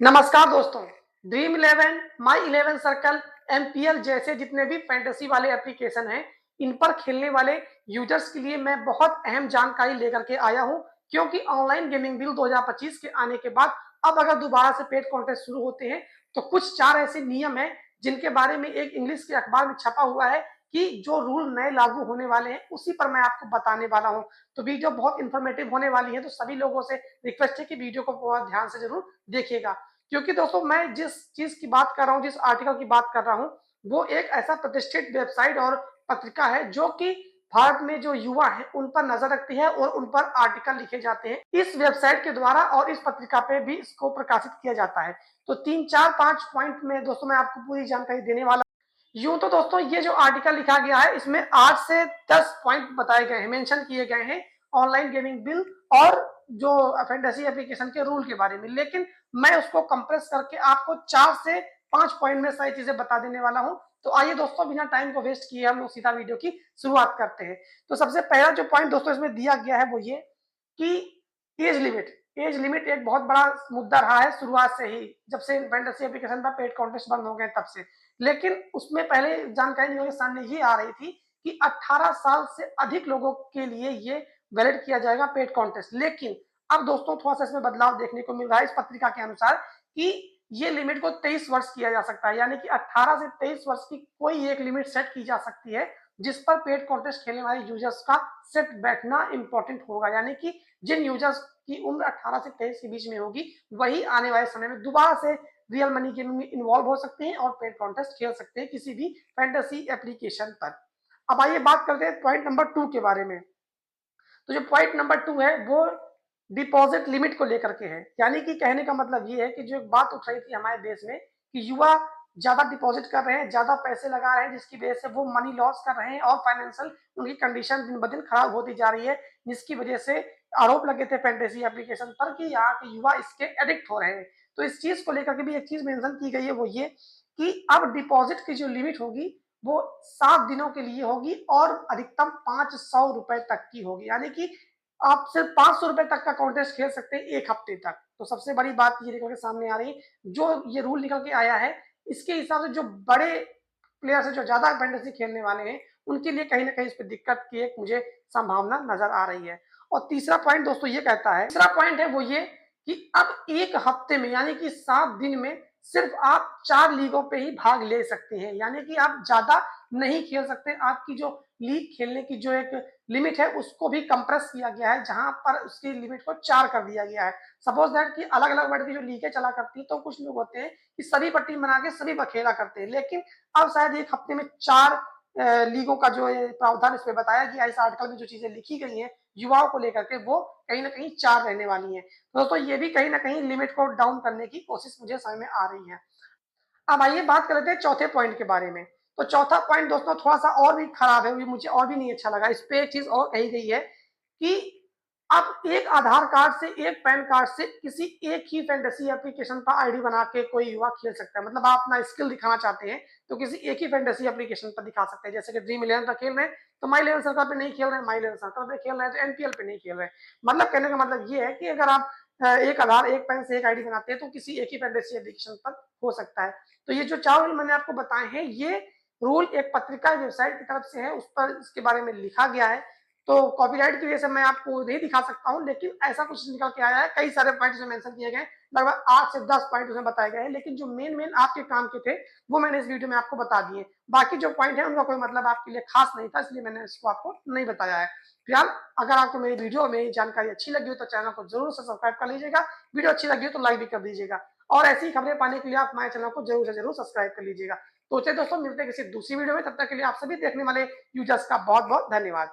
नमस्कार दोस्तों। Dream eleven, माई eleven circle, MPL जैसे जितने भी फैंटेसी वाले एप्लीकेशन हैं, इन पर खेलने वाले यूजर्स के लिए मैं बहुत अहम जानकारी लेकर के आया हूं, क्योंकि ऑनलाइन गेमिंग बिल 2025 के आने के बाद अब अगर दोबारा से पेड कॉन्टेस्ट शुरू होते हैं तो कुछ 4 ऐसे नियम हैं जिनके बारे में एक इंग्लिश के अखबार में छपा हुआ है कि जो रूल नए लागू होने वाले हैं उसी पर मैं आपको बताने वाला हूं। तो वीडियो बहुत इंफॉर्मेटिव होने वाली है, तो सभी लोगों से रिक्वेस्ट है कि वीडियो को बहुत ध्यान से जरूर देखिएगा। क्योंकि दोस्तों मैं जिस चीज की बात कर रहा हूँ, जिस आर्टिकल की बात कर रहा हूँ, वो एक ऐसा प्रतिष्ठित वेबसाइट और पत्रिका है जो कि भारत में जो युवा है उन पर नजर रखती है और उन पर आर्टिकल लिखे जाते हैं इस वेबसाइट के द्वारा, और इस पत्रिका पे भी इसको प्रकाशित किया जाता है। तो 3 4 5 पॉइंट में दोस्तों मैं आपको पूरी जानकारी देने वाला। यूं तो दोस्तों ये जो आर्टिकल लिखा गया है इसमें 8 से 10 पॉइंट बताए गए हैं, मेंशन किए गए हैं ऑनलाइन गेमिंग बिल और जो फैंटेसी एप्लीकेशन के रूल के बारे में, लेकिन मैं उसको कंप्रेस करके आपको 4 से 5 पॉइंट में सारी चीजें बता देने वाला हूं। तो आइए दोस्तों बिना टाइम को वेस्ट किए हम लोग सीधा वीडियो की शुरुआत करते हैं। तो सबसे पहला जो पॉइंट दोस्तों इसमें दिया गया है वो ये कि एज लिमिट एक बहुत बड़ा मुद्दा रहा है शुरुआत से ही, जब से फैंटेसी एप्लीकेशन पर पेड कॉन्टेस्ट बंद हो गए तब से। लेकिन उसमें पहले जानकारी लोगों के सामने ये आ रही थी कि 18 साल से अधिक लोगों के लिए ये वैलिड किया जाएगा पेड कॉन्टेस्ट। लेकिन अब दोस्तों थोड़ा सा इसमें बदलाव देखने को मिल रहा है इस पत्रिका के अनुसार कि ये लिमिट को 23 वर्ष किया जा सकता है, यानी कि 18 से 23 वर्ष की कोई एक लिमिट सेट की जा सकती है जिस पर पेड कॉन्टेस्ट खेलने वाले यूजर्स का सेट बैठना इंपॉर्टेंट होगा। यानी कि जिन यूजर्स की उम्र 18 से 23 के बीच में होगी वही आने वाले समय में दोबारा से रियल मनी गेमिंग में इन्वॉल्व हो सकते हैं और पेड कॉन्टेस्ट खेल सकते हैं किसी भी फैंटेसी एप्लीकेशन पर। अब आइए बात करते हैं पॉइंट नंबर 2 के बारे में। तो जो पॉइंट नंबर 2 है वो डिपॉजिट लिमिट को लेकर के है। यानी कि कहने का मतलब ये है कि जो एक बात उठ रही थी हमारे देश में कि युवा ज्यादा डिपॉजिट कर रहे हैं, ज्यादा पैसे लगा रहे हैं, जिसकी वजह से वो मनी लॉस कर रहे हैं और फाइनेंशियल उनकी कंडीशन दिन ब दिन खराब होती जा रही है, जिसकी वजह से आरोप लगे थे फैंटेसी एप्लीकेशन पर कि यहाँ के युवा इसके एडिक्ट हो रहे हैं। तो इस चीज को लेकर के भी एक चीज मेंशन की गई है वो ये कि अब डिपॉजिट की जो लिमिट होगी वो 7 दिनों के लिए होगी और अधिकतम 500 रुपए तक की होगी। यानी कि आप सिर्फ 500 रुपए तक का कॉन्टेस्ट खेल सकते हैं 1 हफ्ते तक। तो सबसे बड़ी बात ये निकल के सामने आ रही है, जो ये रूल निकल के आया है इसके हिसाब से जो बड़े प्लेयर्स हैं, जो ज्यादा फैंटेसी खेलने वाले हैं, उनके लिए कहीं ना कहीं इस पे दिक्कत की एक मुझे संभावना नजर आ रही है। और तीसरा पॉइंट दोस्तों ये कहता है, तीसरा पॉइंट है वो ये कि अब 1 हफ्ते में यानी कि 7 दिन में सिर्फ आप 4 लीगों पे ही भाग ले सकते हैं। यानी कि आप ज्यादा नहीं खेल सकते। आपकी जो लीग खेलने की जो एक लिमिट है उसको भी कंप्रेस किया गया है, जहां पर उसकी लिमिट को 4 कर दिया गया है। सपोज दैट कि अलग अलग वर्ग की जो लीगें चला करती है तो कुछ लोग होते हैं कि सभी पर टीम बना के सभी पर खेला करते हैं, लेकिन अब शायद 1 हफ्ते में 4 लीगों का जो प्रावधान इसमें बताया गया है, इस आर्टिकल में जो चीजें लिखी गई हैं युवाओं को लेकर के, वो कहीं ना कहीं 4 रहने वाली है। तो दोस्तों ये भी कहीं ना कहीं लिमिट को डाउन करने की कोशिश मुझे समझ में आ रही है। अब आइए बात कर लेते हैं चौथे पॉइंट के बारे में। तो चौथा पॉइंट दोस्तों थोड़ा सा और भी खराब है, मुझे और भी नहीं अच्छा लगा। इस पे एक चीज और कही गई है कि अब एक आधार कार्ड से, एक पैन कार्ड से किसी एक ही फैंटेसी एप्लीकेशन पर आईडी बना के कोई युवा खेल सकता है। मतलब आप अपना स्किल दिखाना चाहते हैं तो किसी एक ही फैंटेसी एप्लीकेशन पर दिखा सकते हैं। जैसे कि ड्रीम इलेवन पर खेल रहे हैं तो माई इलेवन सर्कल पे नहीं खेल रहे हैं, माई इलेवन सर्कल पे खेल रहे हैं तो एनपीएल पे नहीं खेल रहे हैं। मतलब कहने का मतलब ये है कि अगर आप एक आधार, एक पैन से एक आईडी बनाते हैं तो किसी एक ही फैंटेसी एप्लीकेशन पर हो सकता है। तो ये जो 4 रूल मैंने आपको बताए हैं, ये रूल एक पत्रिका वेबसाइट की तरफ से है, उस पर इसके बारे में लिखा गया है। तो कॉपीराइट की वजह से मैं आपको नहीं दिखा सकता हूँ, लेकिन ऐसा कुछ निकल के आया है। कई सारे पॉइंट उसमें मेंशन किए गए, लगभग 8 से 10 पॉइंट उसमें बताए गए हैं, लेकिन जो मेन मेन आपके काम के थे वो मैंने इस वीडियो में आपको बता दिए। बाकी जो पॉइंट है उनका कोई मतलब आपके लिए खास नहीं था, इसलिए मैंने इसको आपको नहीं बताया है। फिलहाल अगर आपको मेरी वीडियो में जानकारी अच्छी लगी हो तो चैनल को जरूर से सब्सक्राइब कर लीजिएगा, वीडियो अच्छी लगी हो तो लाइक भी कर दीजिएगा, और ऐसी खबरें पाने के लिए आप हमारे चैनल को जरूर से जरूर सब्सक्राइब कर लीजिएगा। तो चलिए दोस्तों मिलते हैं किसी दूसरी वीडियो में, तब तक के लिए आप सभी देखने वाले यूजर्स का बहुत बहुत धन्यवाद।